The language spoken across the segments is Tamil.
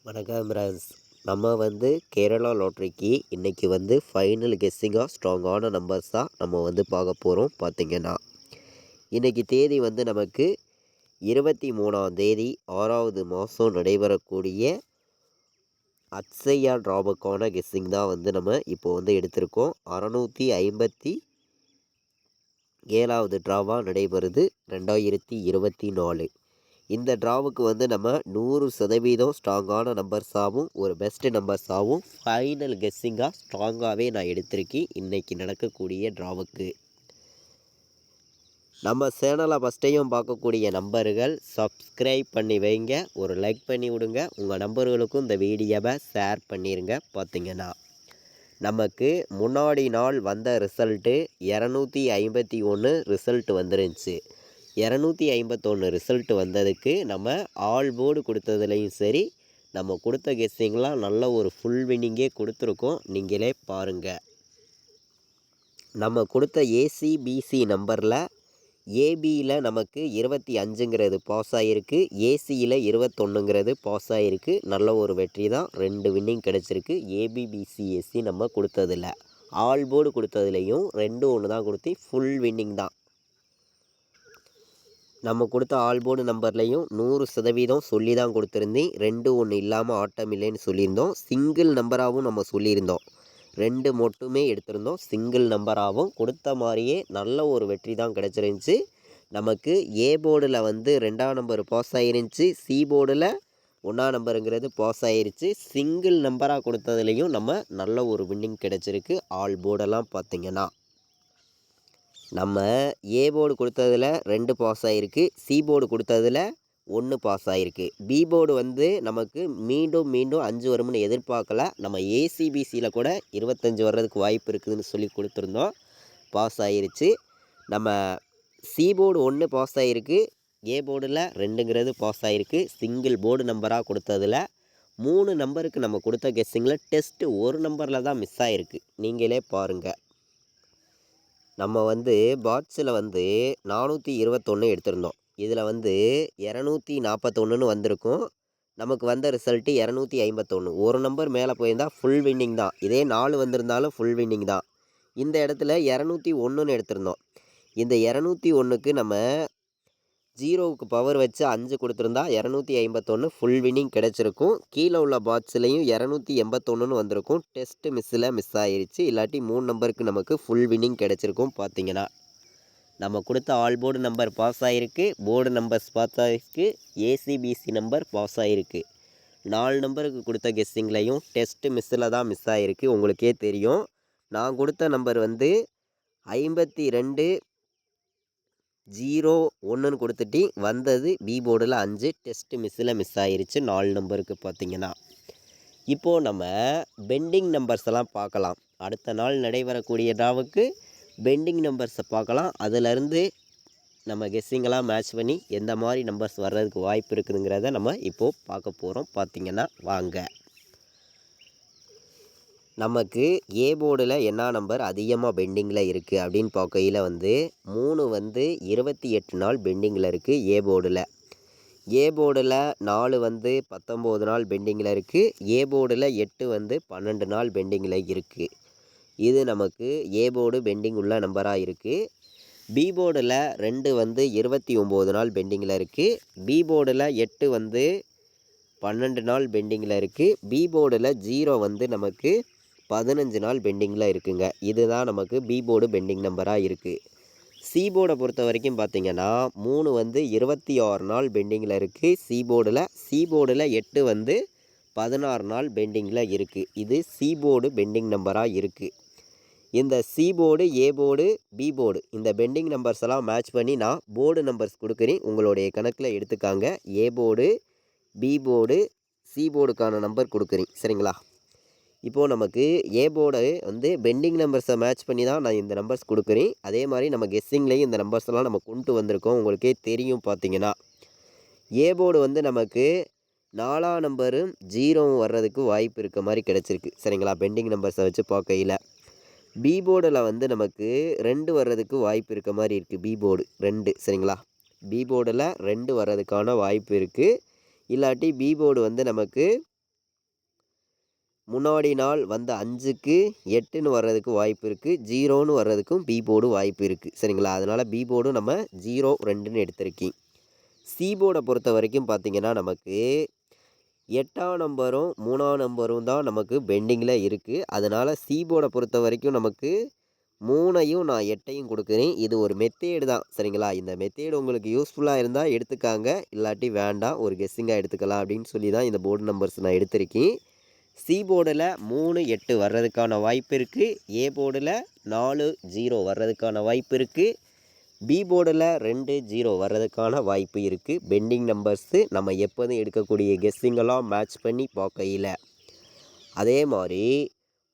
வணக்கம் ஃப்ரெண்ட்ஸ். நம்ம கேரளா லாட்ரிக்கு இன்றைக்கி ஃபைனல் கெஸ்ஸிங்காக ஸ்ட்ராங்கான நம்பர்ஸ் தான் நம்ம பார்க்க போகிறோம். பார்த்திங்கன்னா இன்றைக்கி தேதி நமக்கு 23ஆம் தேதி 6வது மாதம் நடைபெறக்கூடிய அக்ஷயா ட்ராவுக்கான கெஸ்ஸிங் தான் நம்ம இப்போ எடுத்திருக்கோம். 607வது ட்ராவாக நடைபெறுது 2024. இந்த ட்ராவுக்கு நம்ம 100% ஸ்ட்ராங்கான நம்பர்ஸாகவும் ஒரு பெஸ்ட்டு நம்பர்ஸாகவும் ஃபைனல் கெஸ்ஸிங்காக ஸ்ட்ராங்காகவே நான் எடுத்திருக்கேன். இன்றைக்கி நடக்கக்கூடிய ட்ராவுக்கு நம்ம சேனலை ஃபஸ்ட்டையும் பார்க்கக்கூடிய நம்பர்கள் சப்ஸ்கிரைப் பண்ணி வைங்க, ஒரு லைக் பண்ணி விடுங்க, உங்கள் நம்பர்களுக்கும் இந்த வீடியோவை ஷேர் பண்ணிடுங்க. பார்த்திங்கன்னா நமக்கு முன்னாடி நாள் வந்த ரிசல்ட்டு 251 ரிசல்ட் வந்துருந்துச்சு. 251 ரிசல்ட் வந்ததுக்கு நம்ம ஆல் போர்டு கொடுத்ததுலையும் சரி, நம்ம கொடுத்த கெஸ்ஸிங்லாம் நல்ல ஒரு ஃபுல் வின்னிங்கே கொடுத்துருக்கோம். நீங்களே பாருங்கள். நம்ம கொடுத்த ஏசிபிசி நம்பரில் ஏபியில் நமக்கு 25ங்கிறது பாஸ் ஆகிருக்கு, ஏசியில் 21ங்கிறது பாஸ் ஆகிருக்கு. நல்ல ஒரு வெற்றி தான், 2 வின்னிங் கிடச்சிருக்கு. ஏபிபிசிஎஸ்சி நம்ம கொடுத்ததில்ல, ஆல் போர்டு கொடுத்ததுலேயும் 2-1 தான் கொடுத்து ஃபுல் வின்னிங் தான். நம்ம கொடுத்த ஆல் போர்டு நம்பர்லேயும் 100% சொல்லி தான் கொடுத்துருந்தேன். 2-1 இல்லாமல் ஆட்டம் இல்லைன்னு சொல்லியிருந்தோம். சிங்கிள் நம்பராகவும் நம்ம சொல்லியிருந்தோம். 2 மட்டுமே எடுத்திருந்தோம். சிங்கிள் நம்பராகவும் கொடுத்த மாதிரியே நல்ல ஒரு வெற்றி தான் கிடச்சிருந்துச்சி. நமக்கு ஏ போர்டில் 2ஆம் நம்பர் பாஸ் ஆகிருந்துச்சி, சி போர்டில் 1ஆம் நம்பருங்கிறது பாஸ் ஆகிருச்சு. சிங்கிள் நம்பராக கொடுத்ததுலேயும் நம்ம நல்ல ஒரு வின்னிங் கிடச்சிருக்கு. ஆல் போர்டெல்லாம் பார்த்திங்கன்னா நம்ம ஏ போர்டு கொடுத்ததில் 2 பாஸ் ஆகிருக்கு, சி போர்டு கொடுத்ததில் 1 பாஸ் ஆகிருக்கு. பி போர்டு நமக்கு மீண்டும் 5 வரும்னு எதிர்பார்க்கல. நம்ம ஏசிபிசியில் கூட 25 வர்றதுக்கு வாய்ப்பு இருக்குதுன்னு சொல்லி கொடுத்துருந்தோம், பாஸ் ஆகிருச்சு. நம்ம சி போர்டு 1 பாஸ் ஆகிருக்கு, ஏ போர்டில் 2ங்கிறது பாஸ் ஆகிருக்கு. சிங்கிள் போர்டு நம்பராக கொடுத்ததில் 3 நம்பருக்கு நம்ம கொடுத்த கெஸ்ஸிங்கில் டெஸ்ட்டு ஒரு நம்பரில் தான் மிஸ் ஆகிருக்கு. நீங்களே பாருங்கள். நம்ம பாட்ஸில் 421 எடுத்திருந்தோம். இதில் 241ன்னு வந்திருக்கும். நமக்கு வந்த ரிசல்ட்டு 251. ஒரு நம்பர் மேலே போயிருந்தால் ஃபுல் வின்னிங் தான். இதே 4 வந்திருந்தாலும் ஃபுல் வின்னிங் தான். இந்த இடத்துல 201ன்னு எடுத்திருந்தோம். இந்த 201க்கு நம்ம 0வுக்கு பவர் வச்சு 5 கொடுத்துருந்தா 251 ஃபுல் வின்னிங் கிடச்சிருக்கும். கீழே உள்ள பாக்ஸ்லேயும் 281ன்னு வந்திருக்கும். டெஸ்ட்டு மிஸ் ஆகிருச்சு. இல்லாட்டி 3 நம்பருக்கு நமக்கு ஃபுல் வின்னிங் கிடச்சிருக்கும். பார்த்திங்கன்னா நம்ம கொடுத்த ஆல் போர்டு நம்பர் பாஸ் ஆகிருக்கு, போர்டு நம்பர்ஸ் பாஸ் ஆகிருக்கு, ஏசிபிசி நம்பர் பாஸ் ஆகிருக்கு. 4 நம்பருக்கு கொடுத்த கெஸ்ஸிங்லையும் டெஸ்ட்டு மிஸ்ஸில் தான் மிஸ் ஆகிருக்கு. உங்களுக்கே தெரியும். நான் கொடுத்த நம்பர் 52-0-1ன்னு கொடுத்துட்டு வந்தது பி போர்டில் 5. டெஸ்ட்டு மிஸ் ஆகிருச்சு 4 நம்பருக்கு. பார்த்திங்கன்னா இப்போது நம்ம பெண்டிங் நம்பர்ஸ் எல்லாம் பார்க்கலாம். அடுத்த நாள் நடைபெறக்கூடிய ட்ராவுக்கு பெண்டிங் நம்பர்ஸை பார்க்கலாம். அதிலேருந்து நம்ம கெஸ்ஸிங்கெல்லாம் மேட்ச் பண்ணி எந்த மாதிரி நம்பர்ஸ் வர்றதுக்கு வாய்ப்பு இருக்குதுங்கிறத நம்ம இப்போது பார்க்க போகிறோம். பார்த்திங்கன்னா வாங்க. நமக்கு ஏ போர்டில் என்ன நம்பர் அதிகமாக பெண்டிங்கில் இருக்குது அப்படின்னு பார்க்கையில் 3 28 நாள் பெண்டிங்கில் இருக்குது ஏ போர்டில். ஏ போர்டில் 4 19 நாள் பெண்டிங்கில் இருக்குது. ஏ போர்டில் 8 12 நாள் பெண்டிங்கில் இருக்குது. இது நமக்கு ஏ போர்டு பெண்டிங் உள்ள நம்பராக இருக்குது. பி போர்டில் 2 29 நாள் பெண்டிங்கில் இருக்குது. பி போர்டில் 8 12 நாள் பெண்டிங்கில் இருக்குது. பி போர்டில் 0 நமக்கு 15 நாள் பெண்டிங்கில் இருக்குங்க. இதுதான் நமக்கு பி போர்டு பெண்டிங் நம்பராக இருக்குது. சி போர்டை பொறுத்த வரைக்கும் பார்த்திங்கன்னா 3 26 நாள் பெண்டிங்கில் இருக்குது சி போர்டில். சி போர்டில் 8 16 நாள் பெண்டிங்கில் இருக்குது. இது சி போர்டு பெண்டிங் நம்பராக இருக்குது. இந்த C board, A board, B board இந்த பெண்டிங் நம்பர்ஸ் எல்லாம் மேட்ச் பண்ணி நான் போர்டு நம்பர்ஸ் கொடுக்குறேன். உங்களுடைய கணக்கில் எடுத்துக்காங்க. A board, B board, C போர்டுக்கான நம்பர் கொடுக்குறேன். சரிங்களா? இப்போது நமக்கு ஏ போர்டு பெண்டிங் நம்பர்ஸை மேட்ச் பண்ணி தான் நான் இந்த நம்பர்ஸ் கொடுக்குறேன். அதே மாதிரி நம்ம கெஸ்ஸிங்லேயும் இந்த நம்பர்ஸ்லாம் நம்ம கொண்டு வந்திருக்கோம். உங்களுக்கே தெரியும். பார்த்திங்கன்னா ஏ போர்டு நமக்கு 4ஆம் நம்பரும் 0வும் வர்றதுக்கு வாய்ப்பு இருக்க மாதிரி கிடச்சிருக்கு. சரிங்களா? பெண்டிங் நம்பர்ஸை வச்சு பார்க்கையில் பி போர்டில் நமக்கு 2 வர்றதுக்கு வாய்ப்பு இருக்க மாதிரி இருக்குது. B board 2. சரிங்களா? பி போர்டில் 2 வர்றதுக்கான வாய்ப்பு இருக்குது. இல்லாட்டி பி போர்டு நமக்கு முன்னாடி நாள் வந்த 5க்கு 8ன்னு வர்றதுக்கு வாய்ப்பு இருக்குது. 0ன்னு வர்றதுக்கும் பி போர்டு வாய்ப்பு இருக்குது. சரிங்களா? அதனால் பி போர்டும் நம்ம 0, 2ன்னு எடுத்திருக்கேன். சி போர்டை பொறுத்த வரைக்கும் பார்த்திங்கன்னா நமக்கு 8ஆம் நம்பரும் 3ஆம் நம்பரும் தான் நமக்கு பெண்டிங்கில் இருக்குது. அதனால் சி போர்டை பொறுத்த வரைக்கும் நமக்கு 3ஐயும் நான் 8ஐயும் கொடுக்குறேன். இது ஒரு மெத்தேடு தான். சரிங்களா? இந்த மெத்தேடு உங்களுக்கு யூஸ்ஃபுல்லாக இருந்தால் எடுத்துக்காங்க. இல்லாட்டி வேண்டாம், ஒரு கெஸ்ஸிங்காக எடுத்துக்கலாம் அப்படின்னு சொல்லி தான் இந்த போர்டு நம்பர்ஸ் நான் எடுத்திருக்கேன். சி போர்டில் 3, 8 வர்றதுக்கான வாய்ப்பு இருக்குது. ஏ போர்டில் 4, 0 வர்றதுக்கான வாய்ப்பு இருக்குது. பி போர்டில் 2, 0 வர்றதுக்கான வாய்ப்பு இருக்குது. பெண்டிங் நம்பர்ஸு நம்ம எப்போதும் எடுக்கக்கூடிய கெஸ்ஸிங்கெல்லாம் மேட்ச் பண்ணி பார்க்கையில். அதே மாதிரி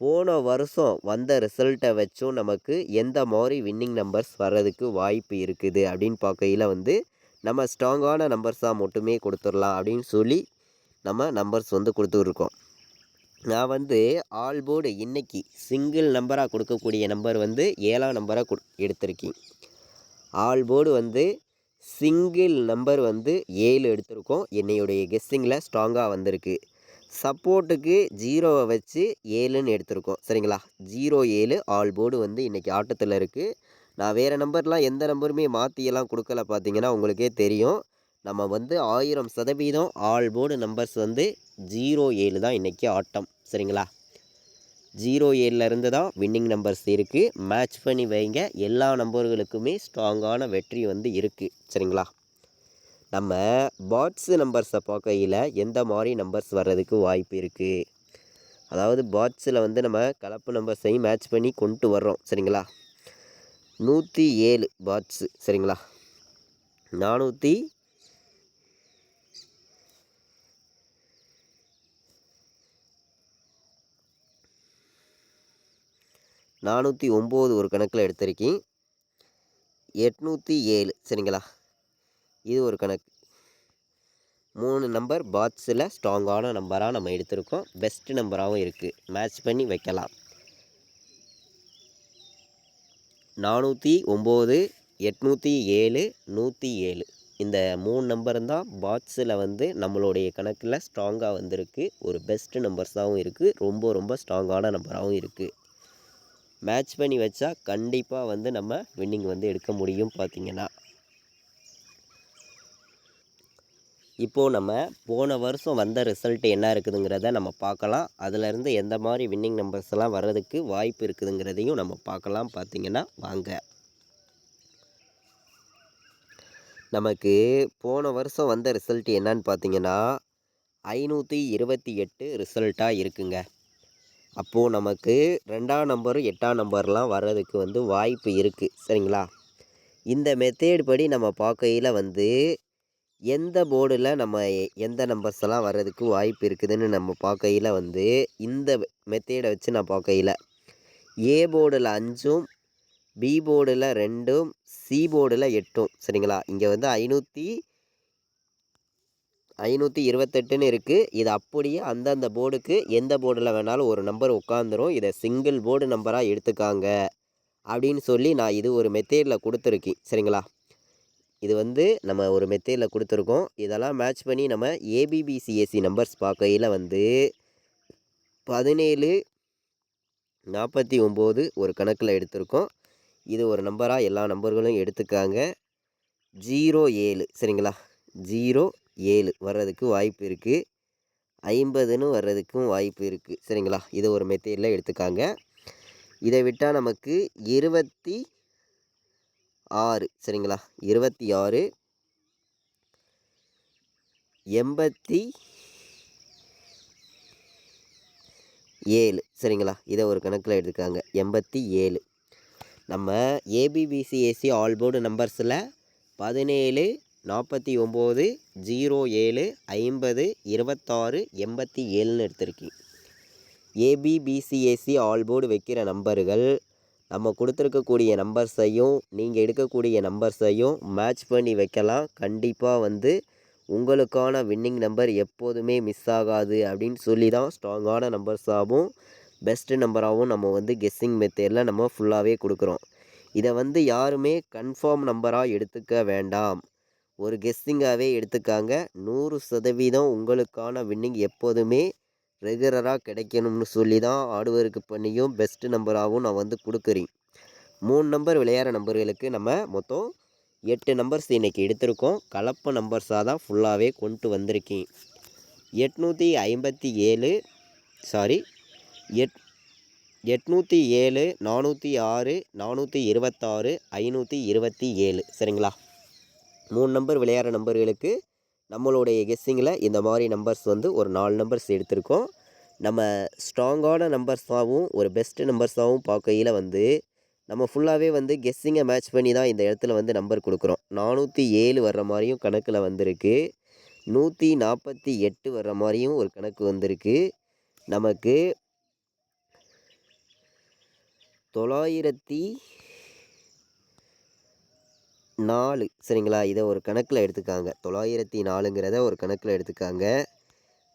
போன வருஷம் வந்த ரிசல்ட்டை வச்சும் நமக்கு எந்த மாதிரி வின்னிங் நம்பர்ஸ் வர்றதுக்கு வாய்ப்பு இருக்குது அப்படின்னு பார்க்கையில் வந்து நம்ம ஸ்ட்ராங்கான நம்பர்ஸாக மட்டுமே கொடுத்துடலாம் அப்படின்னு சொல்லி நம்ம நம்பர்ஸ் வந்து கொடுத்துருக்கோம். நான் வந்து ஆல் போர்டு இன்றைக்கி சிங்கிள் நம்பராக கொடுக்கக்கூடிய நம்பர் வந்து 7ஆம் நம்பராக எடுத்திருக்கேன். ஆல் போர்டு வந்து சிங்கிள் நம்பர் வந்து 7 எடுத்திருக்கோம். என்னையுடைய கெஸ்ஸிங்கில் ஸ்ட்ராங்காக வந்திருக்கு. சப்போர்ட்டுக்கு 0வை வச்சு 7ன்னு எடுத்திருக்கோம். சரிங்களா? 0, 7 ஆல் போர்டு வந்து இன்றைக்கி ஆட்டத்தில் இருக்குது. நான் வேறு நம்பர்லாம் எந்த நம்பருமே மாற்றியெல்லாம் கொடுக்கல. பார்த்தீங்கன்னா உங்களுக்கே தெரியும். நம்ம வந்து 1000% ஆல் போர்டு நம்பர்ஸ் வந்து 0, 7 தான் இன்றைக்கி ஆட்டம். சரிங்களா? 0, 7லேருந்து தான் வின்னிங் நம்பர்ஸ் இருக்குது. மேட்ச் பண்ணி வைங்க. எல்லா நம்பர்களுக்குமே ஸ்ட்ராங்கான வெற்றி வந்து இருக்குது. சரிங்களா? நம்ம பாட்ஸ் நம்பர்ஸை பார்க்கையில் எந்த மாதிரி நம்பர்ஸ் வர்றதுக்கு வாய்ப்பு இருக்குது, அதாவது பாட்ஸில் வந்து நம்ம கலப்பு நம்பர்ஸையும் மேட்ச் பண்ணி கொண்டு வர்றோம். சரிங்களா? 107 பாட்ஸு. சரிங்களா? 409 ஒரு கணக்கில் எடுத்திருக்கேன். 807. சரிங்களா? இது ஒரு கணக்கு. 3 நம்பர் பாட்ஸில் ஸ்ட்ராங்கான நம்பராக நம்ம எடுத்திருக்கோம். பெஸ்ட்டு நம்பராகவும் இருக்குது. மேட்ச் பண்ணி வைக்கலாம். 409, 807, 107 இந்த 3 நம்பரும் தான் பாட்ஸில் வந்து நம்மளுடைய கணக்கில் ஸ்ட்ராங்காக வந்திருக்கு. ஒரு பெஸ்ட்டு நம்பர்ஸாகவும் இருக்குது. ரொம்ப ரொம்ப ஸ்ட்ராங்கான நம்பராகவும் இருக்குது. மேட்ச் பண்ணி வச்சா கண்டிப்பாக வந்து நம்ம வின்னிங் வந்து எடுக்க முடியும். பார்த்திங்கன்னா இப்போது நம்ம போன வருஷம் வந்த ரிசல்ட் என்ன இருக்குதுங்கிறத நம்ம பார்க்கலாம். அதிலேருந்து எந்த மாதிரி வின்னிங் நம்பர்ஸ் எல்லாம் வர்றதுக்கு வாய்ப்பு இருக்குதுங்கிறதையும் நம்ம பார்க்கலாம். பார்த்திங்கன்னா வாங்க. நமக்கு போன வருஷம் வந்த ரிசல்ட் என்னன்னு பார்த்திங்கன்னா 528 ரிசல்ட்டாக இருக்குங்க. அப்போது நமக்கு 2ஆம் நம்பரும் 8ஆம் நம்பர்லாம் வர்றதுக்கு வந்து வாய்ப்பு இருக்குது. சரிங்களா? இந்த மெத்தேடு படி நம்ம பார்க்கையில் வந்து எந்த போர்டில் நம்ம எந்த நம்பர்ஸ் எல்லாம் வர்றதுக்கு வாய்ப்பு இருக்குதுன்னு நம்ம பார்க்கையில் வந்து இந்த மெத்தேடை வச்சு நான் பார்க்கையில் ஏ போர்டில் 5ம், பி போர்டில் 2ம், சி போர்டில் 8ம். சரிங்களா? இங்கே வந்து 528ன்னு இருக்குது. இது அப்படியே அந்தந்த போர்டுக்கு எந்த போர்டில் வேணாலும் ஒரு நம்பர் உட்காந்துரும். இதை சிங்கிள் போர்டு நம்பராக எடுத்துக்காங்க அப்படின்னு சொல்லி நான் இது ஒரு மெத்தேடில் கொடுத்துருக்கேன். சரிங்களா? இது வந்து நம்ம ஒரு மெத்தேடில் கொடுத்துருக்கோம். இதெல்லாம் மேட்ச் பண்ணி நம்ம ஏபிபிசிஎஸ்சி நம்பர்ஸ் பார்க்கையில் வந்து 17, 49 ஒரு கணக்கில் எடுத்திருக்கோம். இது ஒரு நம்பராக எல்லா நம்பர்களும் எடுத்துக்காங்க. 07. சரிங்களா? 07 வர்றதுக்கு வாய்ப்பு இருக்குது. 50ன்னு வர்றதுக்கும் வாய்ப்பு இருக்குது. சரிங்களா? இதை ஒரு மெத்தேடில் எடுத்துக்காங்க. இதை விட்டால் நமக்கு 26. சரிங்களா? 26, 87. சரிங்களா? இதை ஒரு கணக்கில் எடுத்துக்காங்க. 87. நம்ம ஏபிபிசிஎஸ்சி ஆல் போர்டு நம்பர்ஸில் 17, 49, 07, 50, 26, 87ன்னு எடுத்திருக்கேன். ஏபிபிசிஎஸ்சி ஆல் போர்டு வைக்கிற நம்பர்கள் நம்ம கொடுத்துருக்கக்கூடிய நம்பர்ஸையும் நீங்கள் எடுக்கக்கூடிய நம்பர்ஸையும் மேட்ச் பண்ணி வைக்கலாம். கண்டிப்பாக வந்து உங்களுக்கான வின்னிங் நம்பர் எப்போதுமே மிஸ் ஆகாது அப்படின்னு சொல்லி தான் ஸ்ட்ராங்கான நம்பர்ஸாகவும் பெஸ்ட்டு நம்பராகவும் நம்ம வந்து கெஸ்ஸிங் மெத்தேடில் நம்ம ஃபுல்லாகவே கொடுக்குறோம். இதை வந்து யாருமே கன்ஃபார்ம் நம்பராக எடுத்துக்க வேண்டாம். ஒரு கெஸ்ஸிங்காகவே எடுத்துக்காங்க. 100% உங்களுக்கான வின்னிங் எப்போதுமே ரெகுலராக கிடைக்கணும்னு சொல்லி தான் ஹார்ட் ஒர்க் பண்ணியும் பெஸ்ட்டு நம்பராகவும் நான் வந்து கொடுக்குறேன். 3 நம்பர் விளையாடுற நம்பர்களுக்கு நம்ம மொத்தம் 8 நம்பர்ஸ் இன்றைக்கி எடுத்திருக்கோம். கலப்பு நம்பர்ஸாக தான் ஃபுல்லாகவே கொண்டு வந்திருக்கேன். 857 சாரி 807 406 426 527 சரிங்களா? 3 நம்பர் விளையாடுற நம்பர்களுக்கு நம்மளுடைய கெஸ்ஸிங்கில் இந்த மாதிரி நம்பர்ஸ் வந்து ஒரு 4 நம்பர்ஸ் எடுத்திருக்கோம். நம்ம ஸ்ட்ராங்கான நம்பர்ஸாகவும் ஒரு பெஸ்ட்டு நம்பர்ஸாகவும் பார்க்கையில் வந்து நம்ம ஃபுல்லாகவே வந்து கெஸ்ஸிங்கை மேட்ச் பண்ணி தான் இந்த இடத்துல வந்து நம்பர் கொடுக்குறோம். 407 வர்ற மாதிரியும் கணக்கில் வந்திருக்கு. 148 வர்ற மாதிரியும் ஒரு கணக்கு வந்திருக்கு. நமக்கு 904 சரிங்களா? இதை ஒரு கணக்கில் எடுத்துக்காங்க. 904ங்கிறத ஒரு கணக்கில் எடுத்துக்காங்க.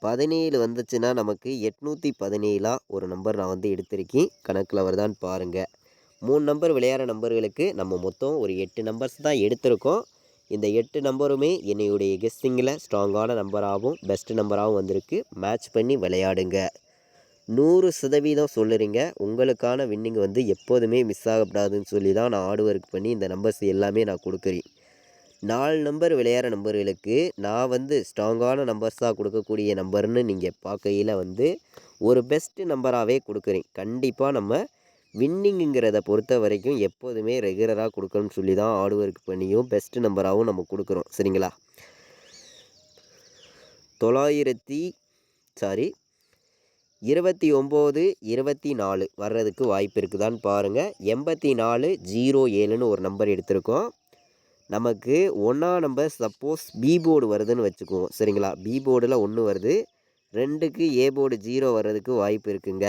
17 வந்துச்சுன்னா நமக்கு 817 ஒரு நம்பர் நான் வந்து எடுத்திருக்கேன். கணக்கில் வருதான்னு பாருங்கள். 3 நம்பர் விளையாடுற நம்பர்களுக்கு நம்ம மொத்தம் ஒரு 8 நம்பர்ஸ் தான் எடுத்திருக்கோம். இந்த 8 நம்பருமே என்னுடைய கெஸ்ஸிங்கில் ஸ்ட்ராங்கான நம்பராகவும் பெஸ்ட்டு நம்பராகவும் வந்திருக்கு. மேட்ச் பண்ணி விளையாடுங்க. 100% சொல்லுறீங்க. உங்களுக்கான வின்னிங் வந்து எப்போதுமே மிஸ் ஆகக்கூடாதுன்னு சொல்லி தான் நான் ஹார்ட் ஒர்க் பண்ணி இந்த நம்பர்ஸ் எல்லாமே நான் கொடுக்குறேன். 4 நம்பர் விளையாடுற நம்பர்களுக்கு நான் வந்து ஸ்ட்ராங்கான நம்பர்ஸாக கொடுக்கக்கூடிய நம்பர்னு நீங்கள் பார்க்கையில் வந்து ஒரு பெஸ்ட்டு நம்பராகவே கொடுக்குறேன். கண்டிப்பாக நம்ம வின்னிங்குங்கிறத பொறுத்த வரைக்கும் எப்போதுமே ரெகுலராக கொடுக்கணும்னு சொல்லி தான் ஹார்ட் ஒர்க் பண்ணியும் பெஸ்ட்டு நம்பராகவும் நம்ம கொடுக்குறோம் சரிங்களா? 29 24 வர்றதுக்கு வாய்ப்பு இருக்குதான்னு பாருங்கள். 8407ன்னு ஒரு நம்பர் எடுத்திருக்கோம். நமக்கு 1ஆம் நம்பர் சப்போஸ் பி போர்டு வருதுன்னு வச்சுக்குவோம் சரிங்களா? பி போர்டில் 1 வருது. 2க்கு ஏ போர்டு 0 வர்றதுக்கு வாய்ப்பு இருக்குங்க.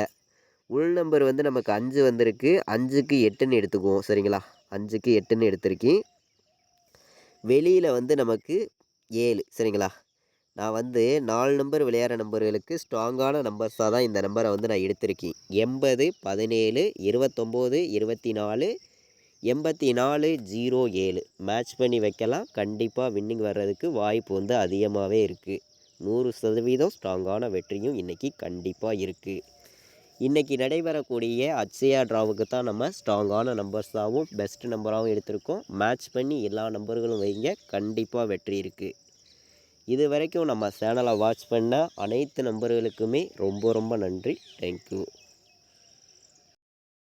உள் நம்பர் வந்து நமக்கு 5 வந்திருக்கு. 5க்கு 8ன்னு எடுத்துக்குவோம் சரிங்களா? 5க்கு 8ன்னு எடுத்திருக்கேன். வெளியில் வந்து நமக்கு 7 சரிங்களா? நான் வந்து 4 நம்பர் விளையாடுற நம்பர்களுக்கு ஸ்ட்ராங்கான நம்பர்ஸாக தான் இந்த நம்பரை வந்து நான் எடுத்திருக்கேன். 80 17 29 24 84 07 மேட்ச் பண்ணி வைக்கலாம். கண்டிப்பாக வின்னிங் வர்றதுக்கு வாய்ப்பு வந்து அதிகமாகவே இருக்குது. 100% ஸ்ட்ராங்கான வெற்றியும் இன்றைக்கி கண்டிப்பாக இருக்குது. இன்றைக்கி நடைபெறக்கூடிய அட்சயா ட்ராவுக்கு தான் நம்ம ஸ்ட்ராங்கான நம்பர்ஸாகவும் பெஸ்ட்டு நம்பராகவும் எடுத்திருக்கோம். மேட்ச் பண்ணி எல்லா நம்பர்களும் வைங்க. கண்டிப்பாக வெற்றி இருக்குது. இது வரைக்கும் நம்ம சேனலை வாட்ச் பண்ண அனைத்து நம்பர்களுக்குமே ரொம்ப ரொம்ப நன்றி. தேங்க்யூ.